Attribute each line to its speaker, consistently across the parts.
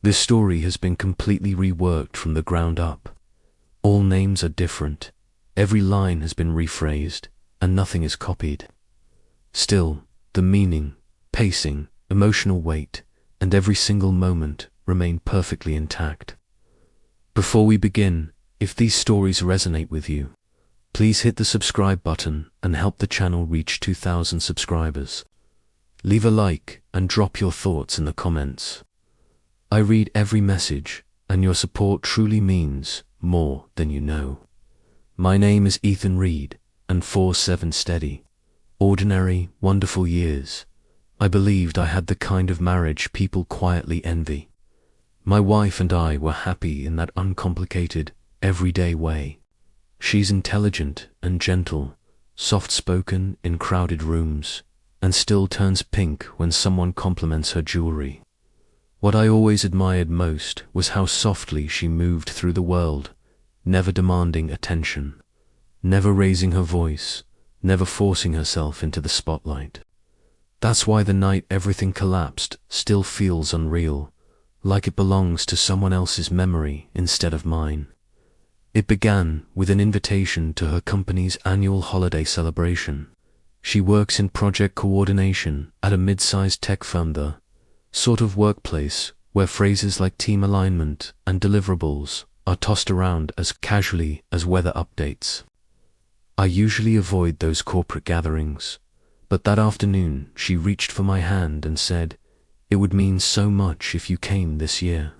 Speaker 1: This story has been completely reworked from the ground up. All names are different, every line has been rephrased, and nothing is copied. Still, the meaning, pacing, emotional weight, and every single moment remain perfectly intact. Before we begin, if these stories resonate with you, please hit the subscribe button and help the channel reach 2,000 subscribers. Leave a like and drop your thoughts in the comments. I read every message, and your support truly means more than you know. My name is Ethan Reed, and 4-7 steady. Ordinary, wonderful years. I believed I had the kind of marriage people quietly envy. My wife and I were happy in that uncomplicated, everyday way. She's intelligent and gentle, soft-spoken in crowded rooms, and still turns pink when someone compliments her jewelry. What I always admired most was how softly she moved through the world, never demanding attention, never raising her voice, never forcing herself into the spotlight. That's why the night everything collapsed still feels unreal, like it belongs to someone else's memory instead of mine. It began with an invitation to her company's annual holiday celebration. She works in project coordination at a mid-sized tech firm, the sort of workplace where phrases like team alignment and deliverables are tossed around as casually as weather updates. I usually avoid those corporate gatherings, but that afternoon she reached for my hand and said, "It would mean so much if you came this year.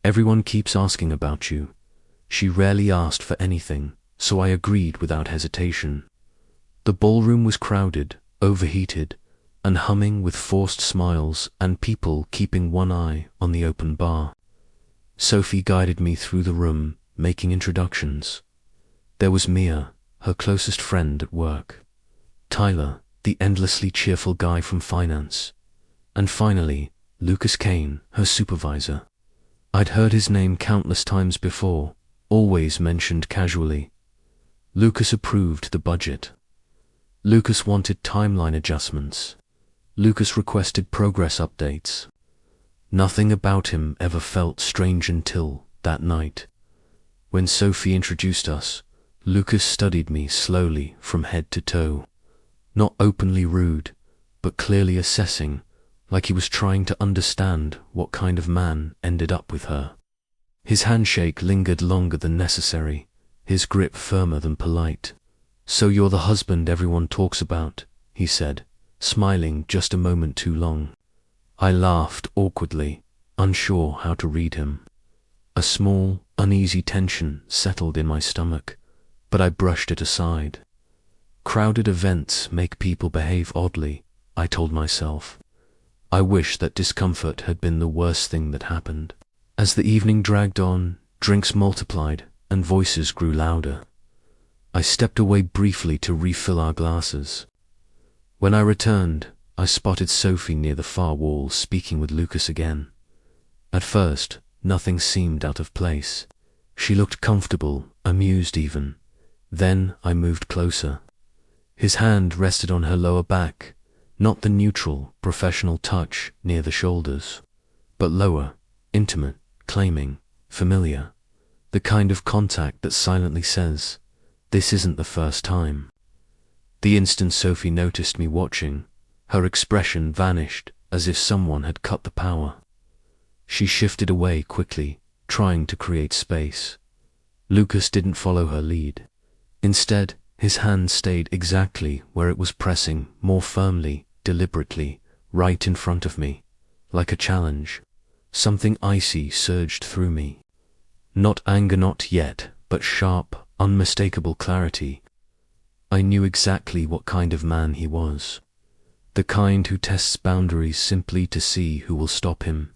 Speaker 1: Everyone keeps asking about you." She rarely asked for anything, so I agreed without hesitation. The ballroom was crowded, overheated, and humming with forced smiles and people keeping one eye on the open bar. Sophie guided me through the room, making introductions. There was Mia, her closest friend at work. Tyler, the endlessly cheerful guy from finance. And finally, Lucas Kane, her supervisor. I'd heard his name countless times before, always mentioned casually. Lucas approved the budget. Lucas wanted timeline adjustments. Lucas requested progress updates. Nothing about him ever felt strange until that night. When Sophie introduced us, Lucas studied me slowly from head to toe. Not openly rude, but clearly assessing, like he was trying to understand what kind of man ended up with her. His handshake lingered longer than necessary, his grip firmer than polite. "So you're the husband everyone talks about," he said, smiling just a moment too long. I laughed awkwardly, unsure how to read him. A small, uneasy tension settled in my stomach, but I brushed it aside. Crowded events make people behave oddly, I told myself. I wish that discomfort had been the worst thing that happened. As the evening dragged on, drinks multiplied and voices grew louder. I stepped away briefly to refill our glasses. When I returned, I spotted Sophie near the far wall speaking with Lucas again. At first, nothing seemed out of place. She looked comfortable, amused even. Then I moved closer. His hand rested on her lower back, not the neutral, professional touch near the shoulders, but lower, intimate, claiming, familiar. The kind of contact that silently says, "This isn't the first time." The instant Sophie noticed me watching, her expression vanished as if someone had cut the power. She shifted away quickly, trying to create space. Lucas didn't follow her lead. Instead, his hand stayed exactly where it was, pressing more firmly, deliberately, right in front of me, like a challenge. Something icy surged through me. Not anger, not yet, but sharp, unmistakable clarity. I knew exactly what kind of man he was. The kind who tests boundaries simply to see who will stop him.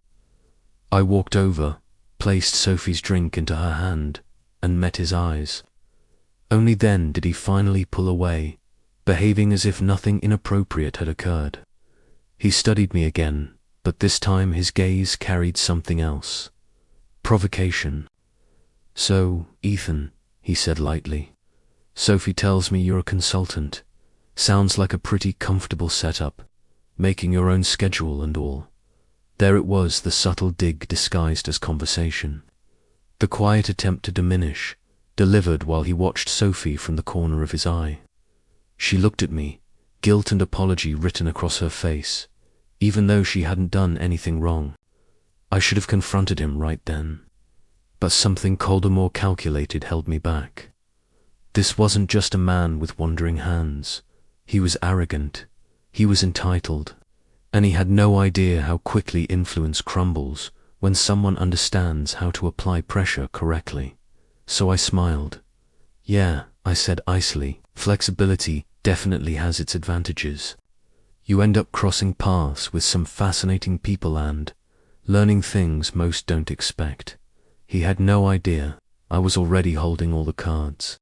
Speaker 1: I walked over, placed Sophie's drink into her hand, and met his eyes. Only then did he finally pull away, behaving as if nothing inappropriate had occurred. He studied me again, but this time his gaze carried something else. Provocation. "So, Ethan," he said lightly, "Sophie tells me you're a consultant. Sounds like a pretty comfortable setup, making your own schedule and all." There it was, the subtle dig disguised as conversation. The quiet attempt to diminish, delivered while he watched Sophie from the corner of his eye. She looked at me, guilt and apology written across her face, even though she hadn't done anything wrong. I should have confronted him right then. But something colder, more calculated held me back. This wasn't just a man with wandering hands. He was arrogant, he was entitled, and he had no idea how quickly influence crumbles when someone understands how to apply pressure correctly. So I smiled. Yeah, I said icily, flexibility definitely has its advantages. You end up crossing paths with some fascinating people and learning things most don't expect. He had no idea I was already holding all the cards.